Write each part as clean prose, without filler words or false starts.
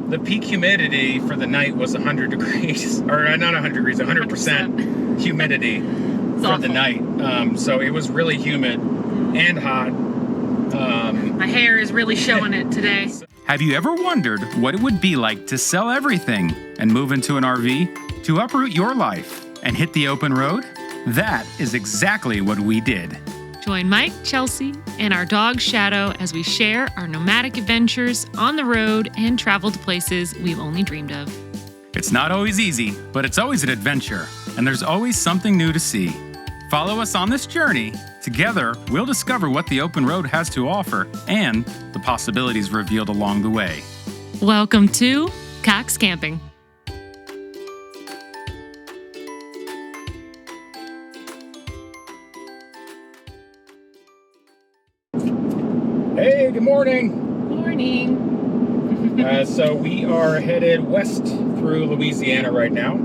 the peak humidity for the night was 100 degrees, or not 100 degrees, 100% humidity for the night. So it was really humid and hot. My hair is really showing it today. Have you ever wondered what it would be like to sell everything and move into an RV? To uproot your life and hit the open road? That is exactly what we did. Join Mike, Chelsea, and our dog Shadow as we share our nomadic adventures on the road and travel to places we've only dreamed of. It's not always easy, but it's always an adventure, and there's always something new to see. Follow us on this journey. Together, we'll discover what the open road has to offer and the possibilities revealed along the way. Welcome to Cox Camping. Hey, good morning. Morning. So we are headed west through Louisiana right now.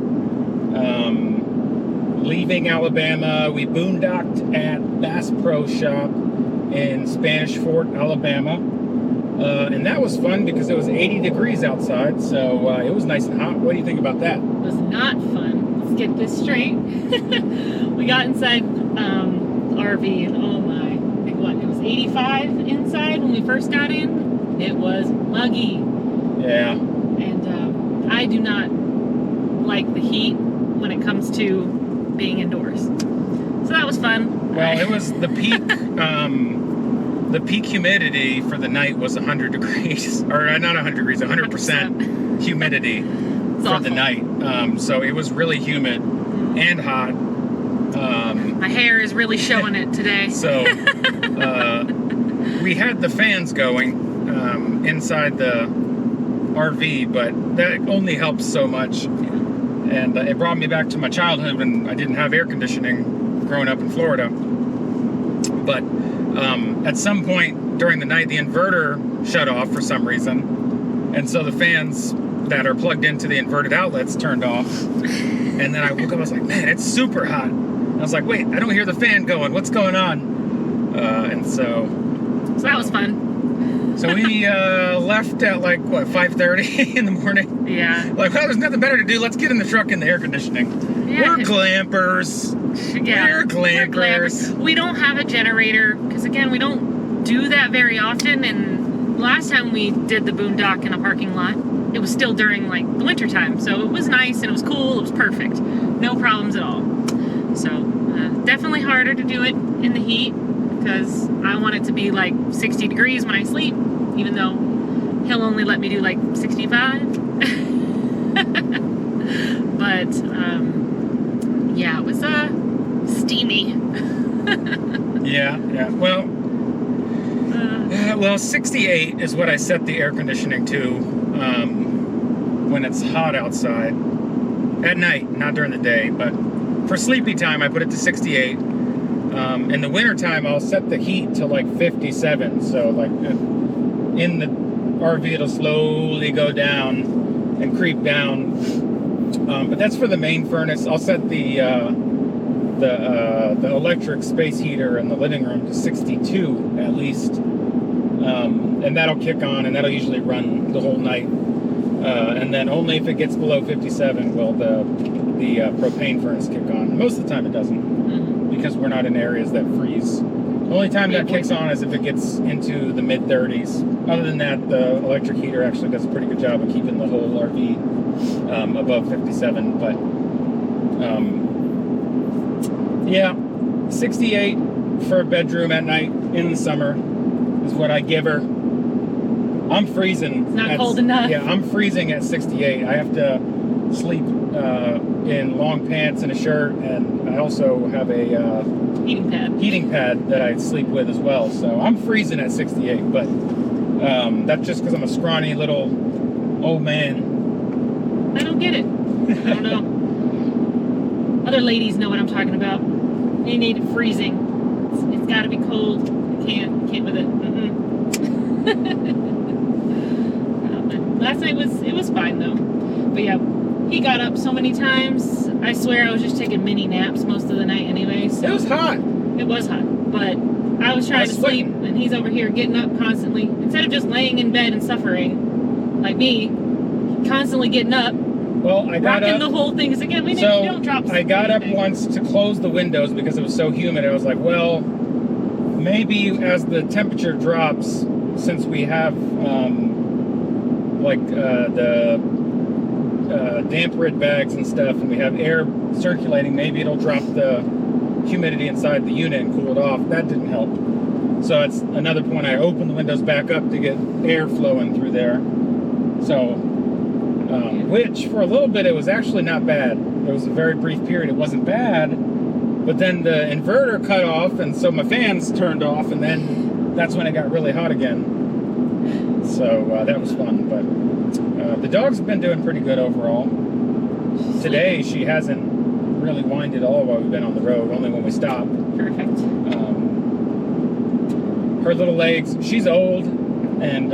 Leaving Alabama, we boondocked at Bass Pro Shop in Spanish Fort, Alabama. And that was fun because it was 80 degrees outside, so it was nice and hot. What do you think about that? It was not fun. Let's get this straight. We got inside RV and oh my, I think what, it was 85 inside when we first got in. It was muggy. Yeah. And I do not like the heat when it comes to being indoors. So that was fun. Well, it was the peak humidity for the night was 100 degrees, or not 100 degrees, 100% humidity for the night. So it was really humid and hot. My hair is really showing it today. So we had the fans going inside the RV, but that only helps so much. And it brought me back to my childhood when I didn't have air conditioning growing up in Florida. But at some point during the night, the inverter shut off for some reason. And so the fans that are plugged into the inverted outlets turned off. And then I woke up, I was like, man, it's super hot. I was like, wait, I don't hear the fan going. What's going on? And so that was fun. So we left at like, what, 5:30 in the morning? Yeah. Like, well, there's nothing better to do. Let's get in the truck in the air conditioning. Yeah. We're glampers. Yeah. We're glampers. We don't have a generator because, again, we don't do that very often. And last time we did the boondock in a parking lot, it was still during like the winter time. So it was nice and it was cool. It was perfect. No problems at all. So definitely harder to do it in the heat because I want it to be like 60 degrees when I sleep, even though he'll only let me do like 65. But yeah, it was steamy. Yeah. Well, 68 is what I set the air conditioning to when it's hot outside at night, not during the day. But for sleepy time, I put it to 68. In the wintertime, I'll set the heat to like 57. So like in the RV, it'll slowly go down and creep down. But that's for the main furnace. I'll set the electric space heater in the living room to 62 at least. And that'll kick on, and that'll usually run the whole night. And then only if it gets below 57 will the propane furnace kick on. Most of the time it doesn't, because we're not in areas that freeze. The only time that kicks on is if it gets into the mid-30s. Other than that, the electric heater actually does a pretty good job of keeping the whole RV above 57. But yeah, 68 for a bedroom at night in the summer is what I give her. I'm freezing. It's not cold enough. Yeah, I'm freezing at 68. I have to sleep in long pants and a shirt, and I also have a heating pad that I sleep with as well. So I'm freezing at 68, but that's just because I'm a scrawny little old man. I don't get it. I don't know. Other ladies know what I'm talking about. They need it freezing. It's got to be cold. I can't with it. Last night it was fine though. But yeah, he got up so many times. I swear I was just taking mini naps most of the night anyway. So it was hot. It was hot, but I was trying to sleep, and he's over here getting up constantly. Instead of just laying in bed and suffering, like me, constantly getting up, Well, I got rocking up. the whole thing. Because again, we So don't drop. I got up anything. once to close the windows because it was so humid. I was like, well, maybe as the temperature drops, since we have the damp rid bags and stuff, and we have air circulating, maybe it'll drop the humidity inside the unit and cool it off. That didn't help. So it's another point. I opened the windows back up to get air flowing through there. So, which for a little bit it was actually not bad. There was a very brief period it wasn't bad, but then the inverter cut off, and so my fans turned off, and then that's when it got really hot again. So that was fun. But the dog's been doing pretty good overall. Today she hasn't really whined at all while we've been on the road, only when we stop. Perfect. Her little legs, she's old, and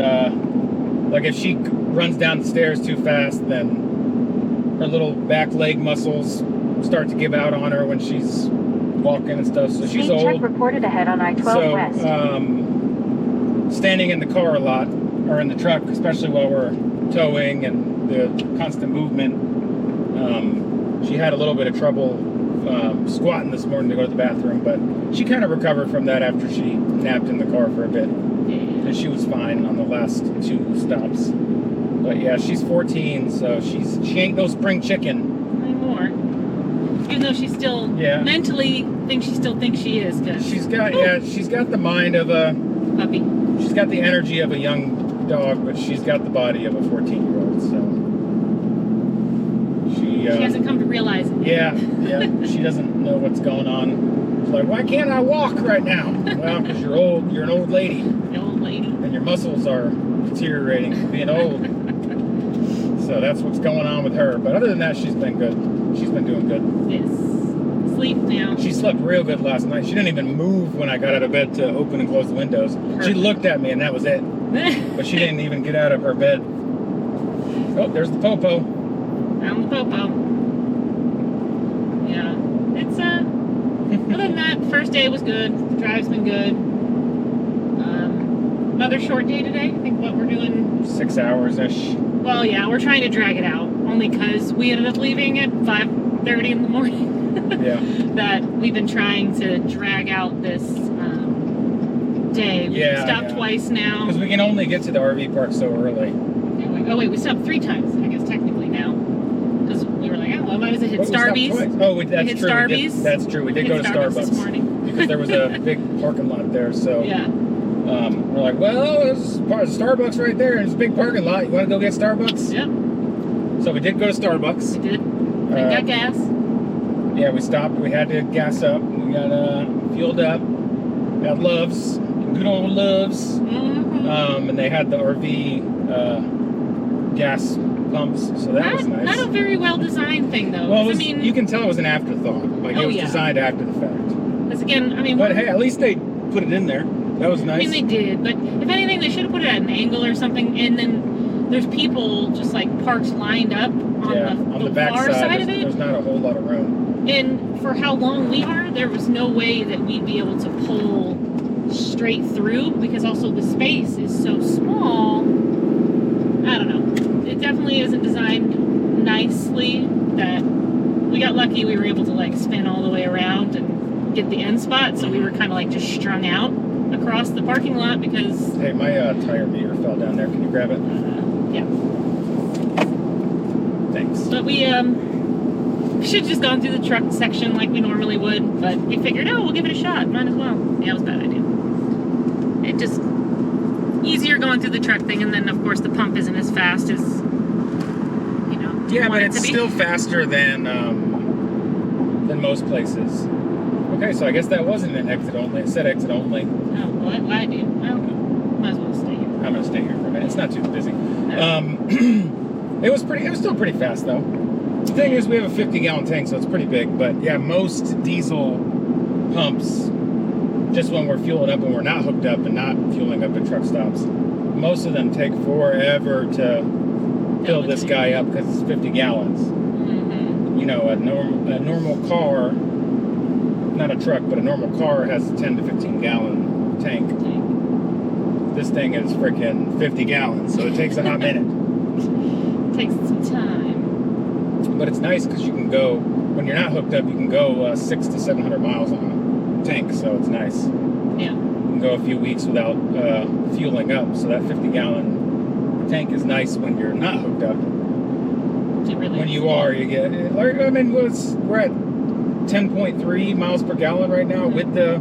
like if she runs down the stairs too fast, then her little back leg muscles start to give out on her when she's walking and stuff. So she's Speed old. check reported ahead on I-12 So West. standing in the car a lot, or in the truck, especially while we're towing and the constant movement, she had a little bit of trouble squatting this morning to go to the bathroom, but she kind of recovered from that after she napped in the car for a bit, and she was fine on the last 2 stops. But yeah, she's 14, so she ain't no spring chicken Anymore. Even though she still mentally still thinks she is. Cause she's got the mind of a puppy. She's got the energy of a young dog, but she's got the body of a 14-year-old. So she hasn't come to realize it. Yeah, she doesn't know what's going on. She's like, why can't I walk right now? Well, because you're old. You're an old lady. The old lady. And your muscles are deteriorating from being old. So that's what's going on with her. But other than that, she's been good. She's been doing good. Yes. Sleep now. She slept real good last night. She didn't even move when I got out of bed to open and close the windows. Perfect. She looked at me and that was it. But she didn't even get out of her bed. Oh, there's the popo. Found the popo. Yeah. It's other than that, first day was good. The drive's been good. Another short day today. I think what we're doing 6 hours-ish. Well, yeah, we're trying to drag it out only because we ended up leaving at 5:30 in the morning. Yeah. That we've been trying to drag out this day. We stopped twice now. Because we can only get to the RV park so early. Oh wait, we stopped 3 times, I guess technically now. Because we were like, oh, well, I might as well hit But we stopped Starbucks. twice. Oh, that's hit true. Starbucks. That's true. We did go to Starbucks this Starbucks morning. because there was a big parking lot there. So Yeah. we're like, well, there's Starbucks right there, and it's a big parking lot. You want to go get Starbucks? Yep. So we did go to Starbucks. We did. We got gas. Yeah, we stopped. We had to gas up. We got fueled up. Got Loves, good old Loves. Mm-hmm. And they had the RV gas pumps, so that was nice. Not a very well designed thing though. Well, I mean, you can tell it was an afterthought. Like it was designed after the fact. because again, I mean, But hey, at least they put it in there. That was nice. I mean, they did, but if anything, they should have put it at an angle or something. And then there's people just like parked lined up on the back far side of it. There's not a whole lot of room. And for how long we are, there was no way that we'd be able to pull straight through because also the space is so small. I don't know. It definitely isn't designed nicely. That we got lucky we were able to like spin all the way around and get the end spot. So we were kind of like just strung out across the parking lot because... Hey, my tire meter fell down there. Can you grab it? Yeah. Thanks. But we should have just gone through the truck section like we normally would, but we figured, oh, we'll give it a shot. Might as well. Yeah, it was a bad idea. It just easier going through the truck thing, and then of course the pump isn't as fast as Yeah, but it's still faster than most places. Okay, so I guess that wasn't an exit only. It said exit only. Oh, well, I do. Well, might as well stay here. I'm gonna stay here for a minute. It's not too busy. No. It was still pretty fast though. The thing is, we have a 50-gallon tank, so it's pretty big. But yeah, most diesel pumps, just when we're fueling up and we're not hooked up and not fueling up at truck stops, most of them take forever to fill this guy up because it's 50 gallons. Mm-hmm. You know, a normal car, not a truck, but a normal car has a 10 to 15 gallon tank. This thing is freaking 50 gallons, so it takes a hot minute. takes some time. But it's nice because you can go, when you're not hooked up, you can go 600 to 700 miles on a tank, so it's nice. Yeah. You can go a few weeks without fueling up, so that 50-gallon tank is nice when you're not hooked up. It really When is. you are, you get, like, I mean, we're at 10.3 miles per gallon right now with the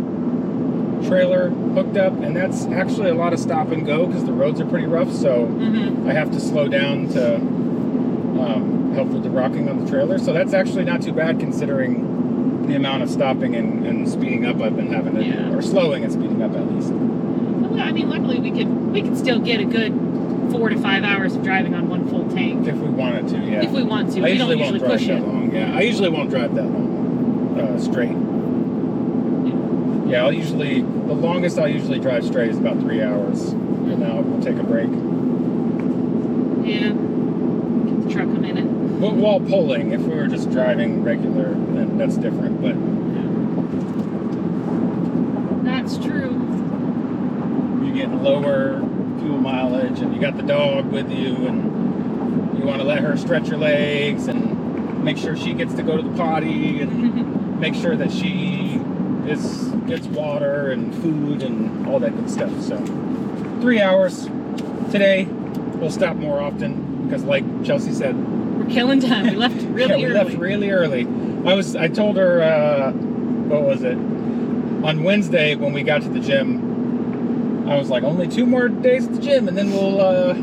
trailer hooked up, and that's actually a lot of stop and go because the roads are pretty rough, so I have to slow down to help with the rocking on the trailer. So that's actually not too bad considering the amount of stopping and speeding up I've been having to do, or slowing and speeding up at least. Well, I mean, luckily we could still get a good 4 to 5 hours of driving on one full tank. If we wanted to, yeah. If we want to. I We usually don't won't usually drive push that it. long. Yeah, I usually won't drive that long straight. Yeah, the longest I'll usually drive straight is about 3 hours. And now we'll take a break. Yeah. Get the truck a minute. But while pulling, if we were just driving regular, then that's different. But That's true. you're getting lower fuel mileage, and you got the dog with you, and you want to let her stretch her legs and make sure she gets to go to the potty, and make sure that she gets water and food and all that good stuff. So 3 hours today. We'll stop more often because, like Chelsea said, We're killing time. We left really we early. left really early. I told her, what was it? On Wednesday when we got to the gym, I was like, only 2 more days at the gym and then we'll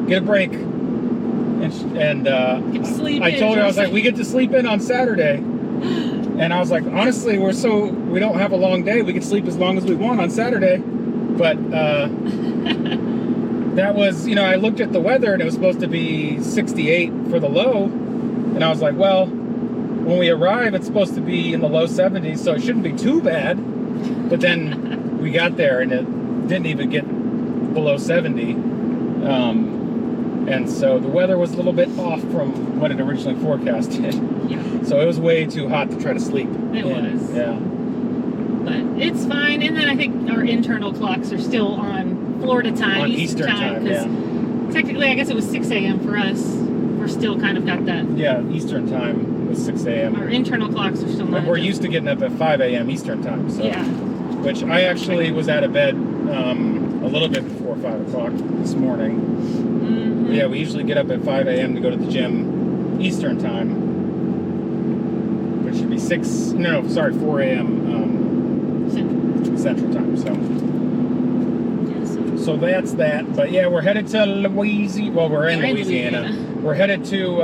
get a break. And Get to sleep I in, told her, I was Chelsea. like, we get to sleep in on Saturday. And I was like, honestly, we don't have a long day. We can sleep as long as we want on Saturday. But that was, I looked at the weather and it was supposed to be 68 for the low. And I was like, well, when we arrive, it's supposed to be in the low 70s, so it shouldn't be too bad. But then we got there and it didn't even get below 70. And so the weather was a little bit off from what it originally forecasted. Yeah. So it was way too hot to try to sleep. It was. Yeah. But it's fine. And then I think our internal clocks are still on Florida time, On Eastern time, yeah. Technically, I guess it was 6 a.m. for us. We're still kind of got that. Yeah, Eastern time was 6 a.m. Our internal clocks are still But not. we're used to getting up at 5 a.m. Eastern time. So. Yeah. Which I actually was out of bed a little bit before 5 o'clock this morning. Mm-hmm. Yeah, we usually get up at 5 a.m. to go to the gym Eastern time. Which should be 4 a.m. Central time. So that's that. But yeah, we're headed to Louisiana. Well, we're in Louisiana. We're headed to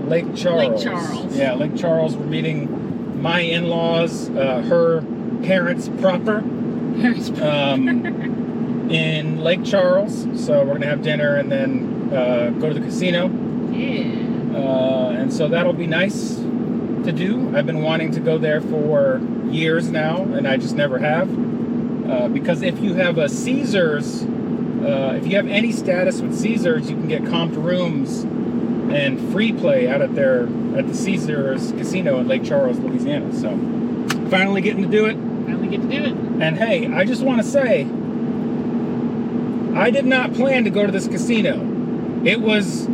Lake Charles. Lake Charles. Yeah, Lake Charles. We're meeting my in-laws, her parents proper, in Lake Charles. So we're gonna have dinner and then go to the casino. Yeah. And so that'll be nice to do. I've been wanting to go there for years now, and I just never have. Because if you have a Caesars, if you have any status with Caesars, you can get comped rooms and free play out at the Caesars Casino in Lake Charles, Louisiana. So finally getting to do it. Finally get to do it. And hey, I just want to say, I did not plan to go to this casino. It was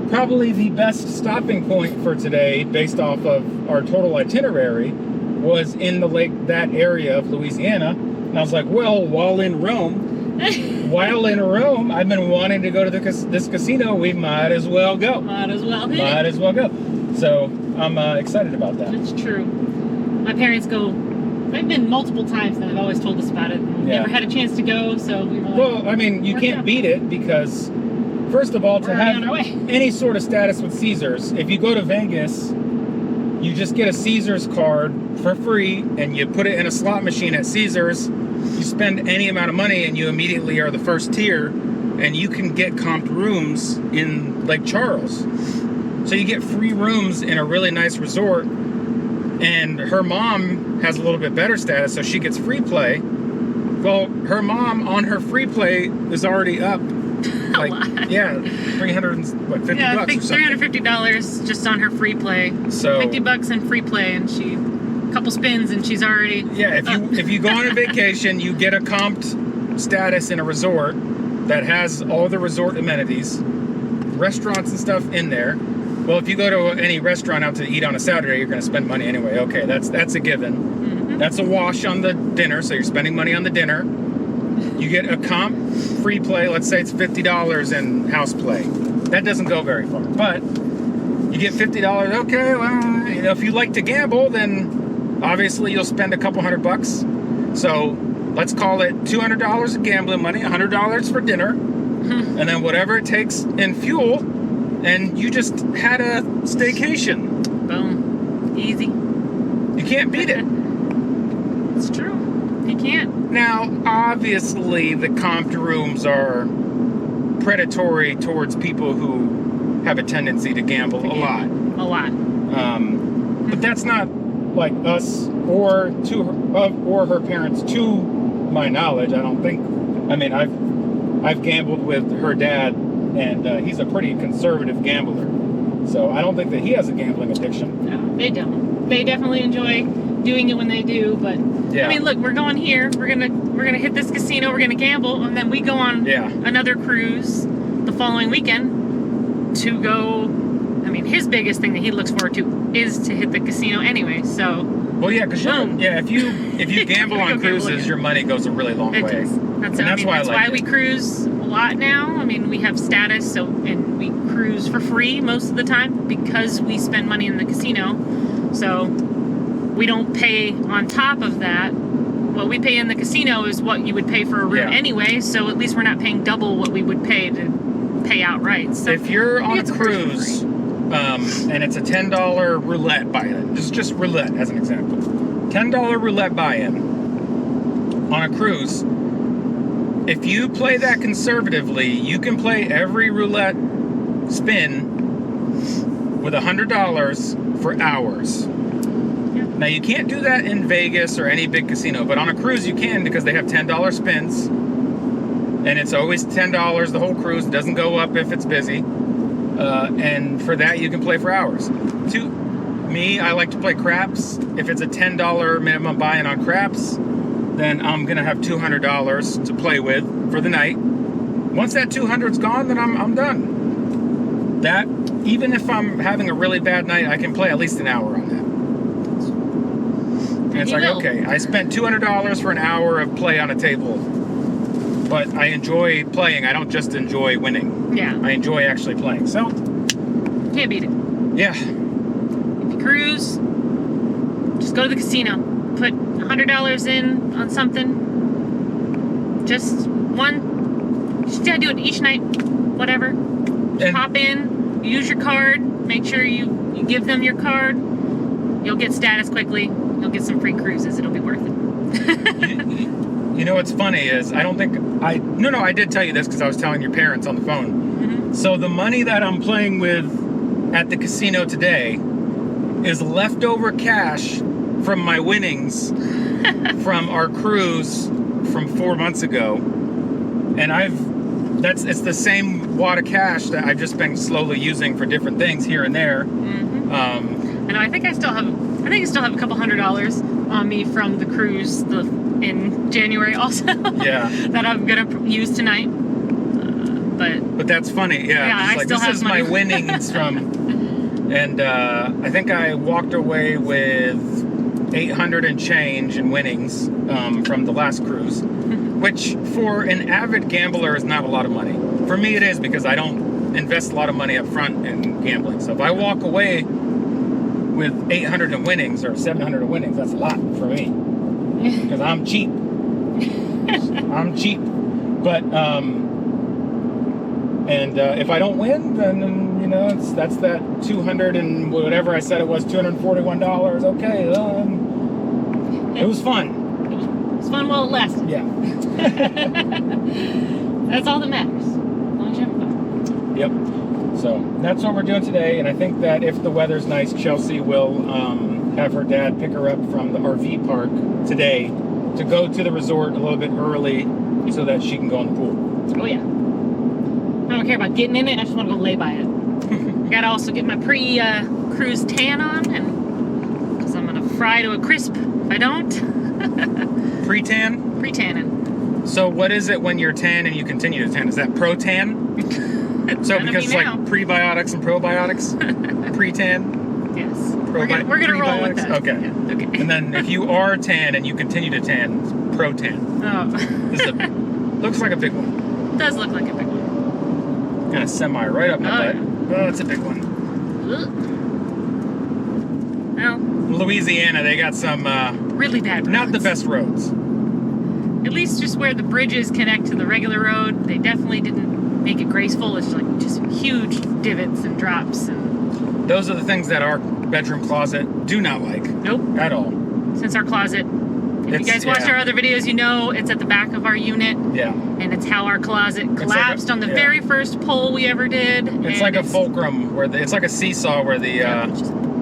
probably the best stopping point for today, based off of our total itinerary, was in that area of Louisiana. And I was like, well, while in Rome, I've been wanting to go to this casino. We might as well go. Might as well. Might as well go. So I'm excited about that. That's true. My parents go. They've been multiple times, and they've always told us about it. Yeah. Never had a chance to go, so we were like, Well, I mean, you can't beat it because, first of all, to We're have on our way. any sort of status with Caesars, if you go to Vegas, you just get a Caesars card for free and you put it in a slot machine at Caesars. You spend any amount of money and you immediately are the first tier, and you can get comped rooms in Lake Charles. So you get free rooms in a really nice resort, and her mom has a little bit better status, so she gets free play. Well, her mom on her free play is already up. Like, yeah, 350 yeah, bucks I think or something. $350 just on her free play. So $50 in free play, and a couple spins, and she's already. yeah, if you go on a vacation, you get a comped status in a resort that has all the resort amenities. restaurants and stuff in there. Well, if you go to any restaurant out to eat on a Saturday, you're going to spend money anyway. Okay, that's a given. Mm-hmm. That's a wash on the dinner, so you're spending money on the dinner. You get a comp free play. Let's say it's $50 in house play. That doesn't go very far, but you get $50. Okay, well, you know, if you like to gamble, then obviously you'll spend a couple $100. So let's call it $200 of gambling money, $100 for dinner, and then whatever it takes in fuel, and you just had a staycation. Boom. Easy. You can't beat it. It's true. You can't. Now, obviously, the comped rooms are predatory towards people who have a tendency to gamble a lot. A lot. But that's not like us or her parents, to my knowledge. I don't think. I mean, I've gambled with her dad, and he's a pretty conservative gambler. So I don't think that he has a gambling addiction. No, they don't. They definitely enjoy doing it when they do, but Yeah. I mean, look, we're going here. We're gonna hit this casino. We're gonna gamble, and then we go on another cruise the following weekend to go. I mean, his biggest thing that he looks forward to is to hit the casino anyway. So. Well, yeah, because if you gamble on cruises, your money goes a really long way. It does. That's why we cruise a lot now. I mean, we have status, and we cruise for free most of the time because we spend money in the casino. So we don't pay on top of that. What we pay in the casino is what you would pay for a room anyway. So at least we're not paying double what we would pay to pay outright. So if you're on a cruise, and it's a $10 roulette buy-in, just roulette as an example, $10 roulette buy-in on a cruise. If you play that conservatively, you can play every roulette spin with $100 for hours. Now, you can't do that in Vegas or any big casino, but on a cruise you can, because they have $10 spins, and it's always $10 the whole cruise. It doesn't go up if it's busy, and for that you can play for hours. To me, I like to play craps. If it's a $10 minimum buy-in on craps, then I'm gonna have $200 to play with for the night. Once that $200's gone, then I'm done. That, even if I'm having a really bad night, I can play at least an hour on that. And it's like, okay, I spent $200 for an hour of play on a table, but I enjoy playing. I don't just enjoy winning. Yeah. I enjoy actually playing. So can't beat it. Yeah. If you cruise, just go to the casino. Put $100 in on something. Just gotta do it each night. Whatever. Just hop in, use your card, make sure you give them your card. You'll get status quickly. You'll get some free cruises. It'll be worth it. You know what's funny is, I did tell you this because I was telling your parents on the phone. Mm-hmm. So the money that I'm playing with at the casino today is leftover cash from my winnings from our cruise from 4 months ago, and it's the same wad of cash that I've just been slowly using for different things here and there. Mm-hmm. I know. I think I still have a couple $100 on me from the cruise in January also. Yeah. That I'm gonna use tonight. But that's funny. Yeah. I still have this is money. my winnings from, and I think I walked away with 800 and change in winnings from the last cruise, which for an avid gambler is not a lot of money. For me it is, because I don't invest a lot of money up front in gambling. So if I walk away with 800 in winnings or 700 in winnings, that's a lot for me, because I'm cheap. I'm cheap. But if I don't win, then that's that 200 and whatever I said it was, $241. Okay, it was fun. It was fun while it lasted. Yeah. That's all that matters. As long as you have fun. Yep. So that's what we're doing today, and I think that if the weather's nice, Chelsea will have her dad pick her up from the RV park today to go to the resort a little bit early so that she can go in the pool. Oh yeah. I don't care about getting in it. I just want to go lay by it. I gotta also get my pre-cruise tan on, and because I'm gonna fry to a crisp if I don't. Pre-tan? Pre-tanning. So what is it when you're tan and you continue to tan? Is that pro-tan? So Gonna because be it's now. like prebiotics and probiotics, pre-tan. Yes. We're gonna roll with that. Okay. Yeah, okay. And then if you are tan and you continue to tan, it's pro-tan. Oh. Looks like a big one. Does look like a big one. Kind of semi right up my Oh, butt. yeah. Oh, it's a big one. Well, Louisiana, they got some really bad roads. not the best roads. At least just where the bridges connect to the regular road, they definitely didn't make it graceful. It's like just huge divots and drops and Those are the things that our bedroom closet do not like nope. at all. Since our closet, if you guys watched our other videos, you know it's at the back of our unit. Yeah. And it's how our closet collapsed on the very first pole we ever did. It's like a fulcrum where it's like a seesaw where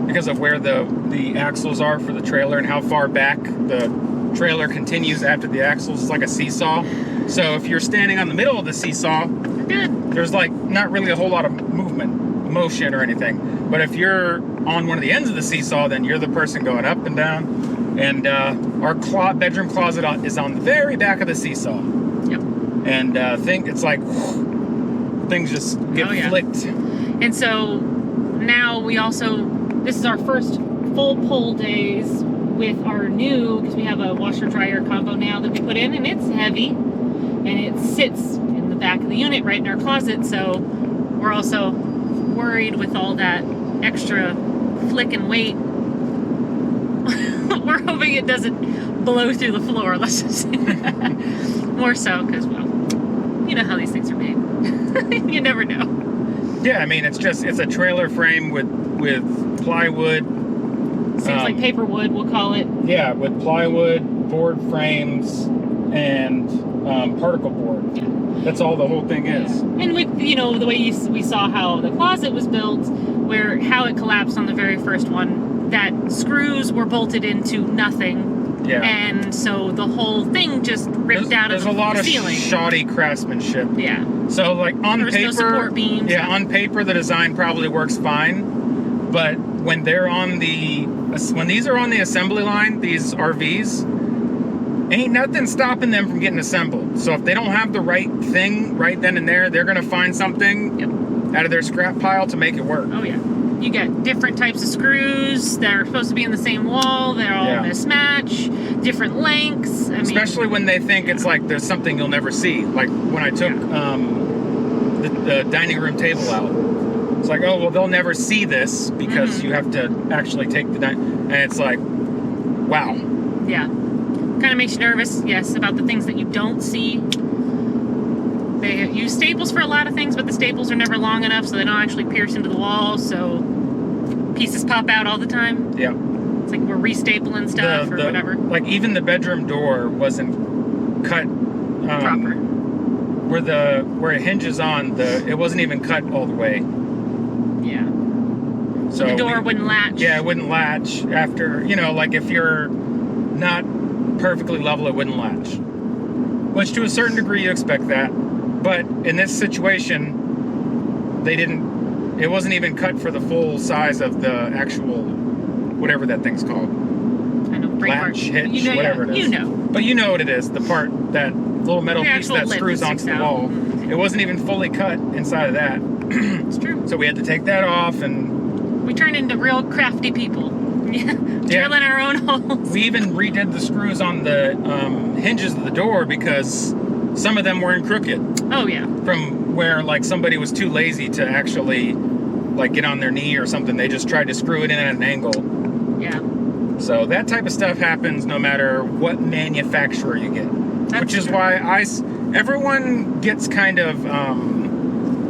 because of where the axles are for the trailer and how far back the trailer continues after the axles. It's like a seesaw. So if you're standing on the middle of the seesaw, you're good. There's like not really a whole lot of motion or anything. But if you're on one of the ends of the seesaw, then you're the person going up and down. And our bedroom closet is on the very back of the seesaw. Yep. And it's like things just get flicked. And so now this is our first full pull days with our new, because we have a washer dryer combo now that we put in, and it's heavy and it sits in the back of the unit right in our closet. So we're also worried with all that extra flick and weight. We're hoping it doesn't blow through the floor. Let's just say that. More so because, well, you know how these things are made. You never know. Yeah, I mean, it's a trailer frame with plywood. Seems like paper wood, we'll call it. Yeah, with plywood, board frames, and particle board. Yeah. That's all the whole thing is. And with, the way we saw how the closet was built, how it collapsed on the very first one, that screws were bolted into nothing. Yeah. And so the whole thing just ripped out of the ceiling. There's a lot of shoddy craftsmanship. Yeah. So like on paper, no support beams. Yeah, on paper the design probably works fine, but when these are on the assembly line, these RVs, ain't nothing stopping them from getting assembled. So if they don't have the right thing right then and there, they're gonna find something out of their scrap pile to make it work. Oh yeah. You get different types of screws that are supposed to be in the same wall. They're all mismatch, different lengths. Especially when they think it's like there's something you'll never see. Like when I took the dining room table out. It's like, oh, well, they'll never see this because you have to actually take and it's like, wow. Yeah. Kind of makes you nervous, yes, about the things that you don't see. They use staples for a lot of things, but the staples are never long enough, so they don't actually pierce into the wall, so pieces pop out all the time. Yeah. It's like we're restapling stuff or whatever. Like even the bedroom door wasn't cut proper. Where it hinges on, it wasn't even cut all the way. Yeah. So the door wouldn't latch. Yeah, it wouldn't latch after, like if you're not perfectly level, it wouldn't latch. Which to a certain degree you expect that. But in this situation, it wasn't even cut for the full size of the actual, whatever that thing's called. I know, latch, hitch, whatever it is. But you know what it is, the part, that little metal piece that screws onto the wall. It wasn't even fully cut inside of that. It's true. So we had to take that off and... We turned into real crafty people. Drilling our own holes. We even redid the screws on the hinges of the door because some of them weren't crooked. Oh yeah. From where like somebody was too lazy to actually like get on their knee or something. They just tried to screw it in at an angle. Yeah. So that type of stuff happens no matter what manufacturer you get. Which is why everyone gets kind of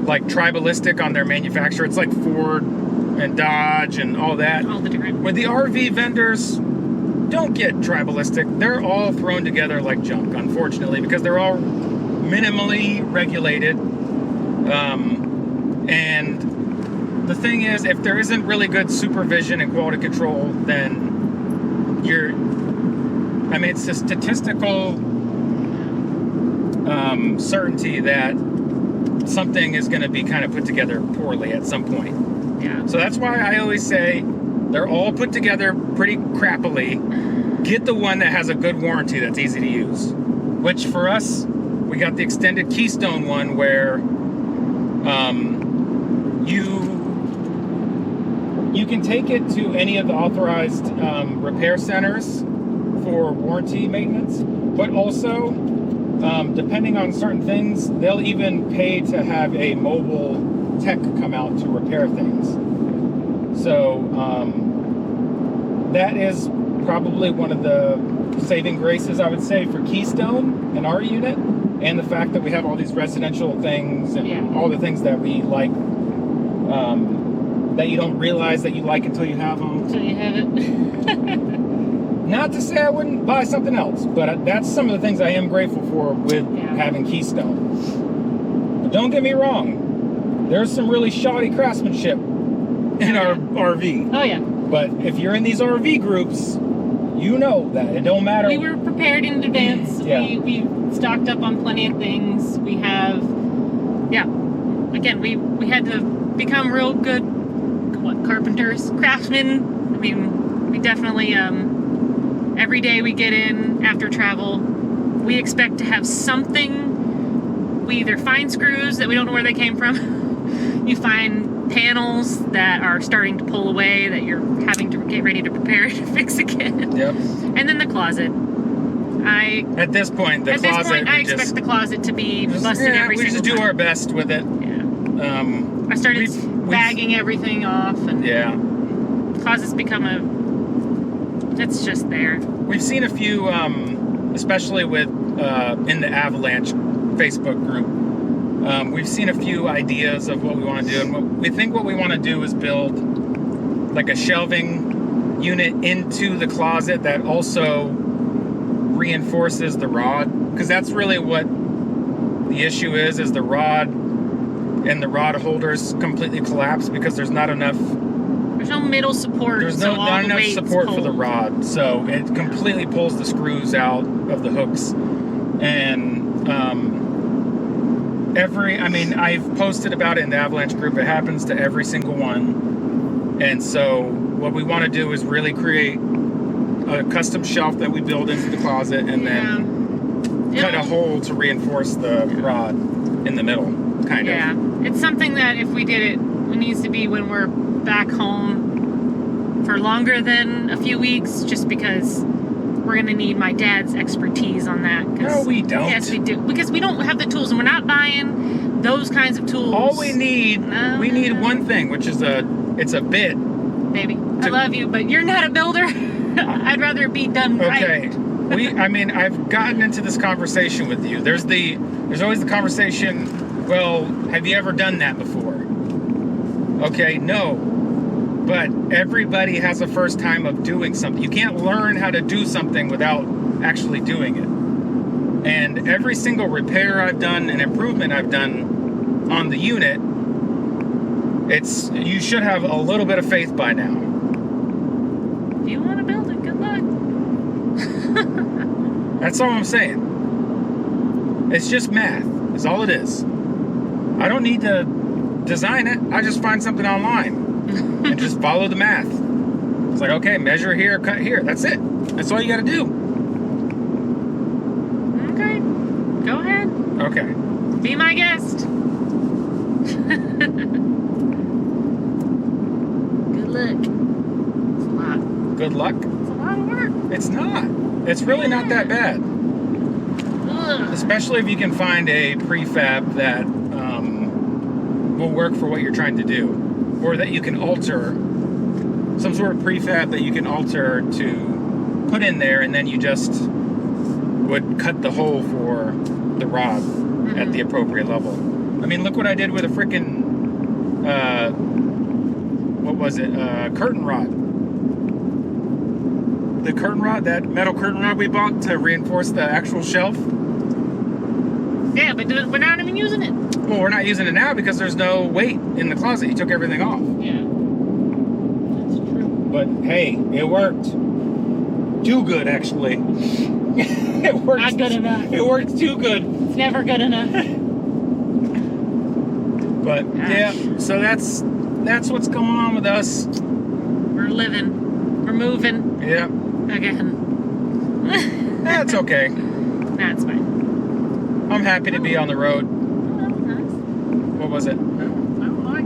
like tribalistic on their manufacturer. It's like Ford and Dodge and all that. All the different. With the RV vendors, don't get tribalistic. They're all thrown together like junk, unfortunately, because they're all minimally regulated. And the thing is, if there isn't really good supervision and quality control, then it's a statistical certainty that something is going to be kind of put together poorly at some point. Yeah. So that's why I always say they're all put together pretty crappily. Get the one that has a good warranty that's easy to use. Which for us, we got the extended Keystone one where You can take it to any of the authorized repair centers for warranty maintenance, but also, depending on certain things, they'll even pay to have a mobile tech come out to repair things. So that is probably one of the saving graces, I would say, for Keystone in our unit, and the fact that we have all these residential things and all the things that we like, that you don't realize that you like until you have them. Until you have it. Not to say I wouldn't buy something else, but that's some of the things I am grateful for with having Keystone. But don't get me wrong, there's some really shoddy craftsmanship in our RV. Oh yeah. But if you're in these RV groups, you know that it don't matter. We were prepared in advance. Yeah. We stocked up on plenty of things. We have, again, we had to become real good, carpenters, craftsmen. I mean, we definitely, every day we get in after travel, we expect to have something. We either find screws that we don't know where they came from. You find panels that are starting to pull away that you're having to get ready to prepare to fix again. Yep. And then the closet. At this point, I expect the closet to be busted every single time. We just do our best with it. Yeah. I started bagging everything off, and the closet's become it's just there. We've seen a few, especially with in the Avalanche Facebook group. We've seen a few ideas of what we want to do, and what we want to do is build like a shelving unit into the closet that also reinforces the rod, because that's really what the issue is the rod, and the rod holders completely collapse because there's not enough. There's no middle support. There's not enough support for the rod, so it completely pulls the screws out of the hooks, and I've posted about it in the Avalanche group. It happens to every single one. And so what we want to do is really create a custom shelf that we build into the closet, and then cut a hole to reinforce the rod in the middle, kind of. Yeah, it's something that if we did it needs to be when we're back home for longer than a few weeks, just because we're going to need my dad's expertise on that. No, we don't. Yes, we do. Because we don't have the tools, and we're not buying those kinds of tools. All we need, we need one thing, which is it's a bit. Baby, I love you, but you're not a builder. I'd rather it be done right. Okay. I've gotten into this conversation with you. There's always the conversation, well, have you ever done that before? Okay, no. But everybody has a first time of doing something. You can't learn how to do something without actually doing it. And every single repair I've done and improvement I've done on the unit, you should have a little bit of faith by now. If you want to build it, good luck. That's all I'm saying. It's just math. That's all it is. I don't need to design it. I just find something online and just follow the math. It's like, okay, measure here, cut here. That's it. That's all you got to do. Okay. Go ahead. Okay. Be my guest. Good luck. It's a lot. Good luck? It's a lot of work. It's not. It's really not that bad. Ugh. Especially if you can find a prefab that will work for what you're trying to do. Or that you can alter, some sort of prefab that you can alter to put in there, and then you just would cut the hole for the rod at the appropriate level. I mean, look what I did with a freaking, curtain rod. The curtain rod, that metal curtain rod we bought to reinforce the actual shelf. Yeah, but we're not even using it. Well, we're not using it now because there's no weight in the closet. You took everything off. Yeah. That's true. But hey, it worked. Too good, actually. It worked. Not good enough. It worked too good. It's never good enough. But yeah, so that's what's going on with us. We're living. We're moving. Yeah. Again. That's okay. That's fine. I'm happy to be on the road. Oh, that was nice. What was it?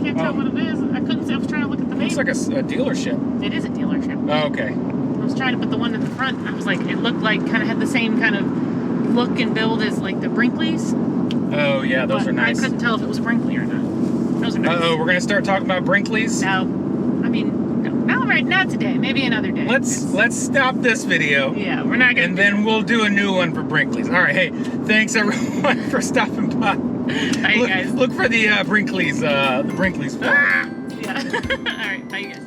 can't tell what it is. I couldn't see. I was trying to look at the name. Looks like a dealership. It is a dealership. Oh, okay. I was trying to put the one at the front. I was like, it looked like kind of had the same kind of look and build as like the Brinkley's. Oh yeah, those but are nice. I couldn't tell if it was Brinkley or not. Those are nice. Uh-oh, we're gonna start talking about Brinkley's. No, I mean, no, not right, not today. Maybe another day. Let's stop this video. Yeah, we're not gonna. And then we'll do a new one for Brinkley's. All right, hey, thanks everyone for stopping by. Bye, guys. Look for the Brinkley's, film. Yeah. All right, bye, you guys.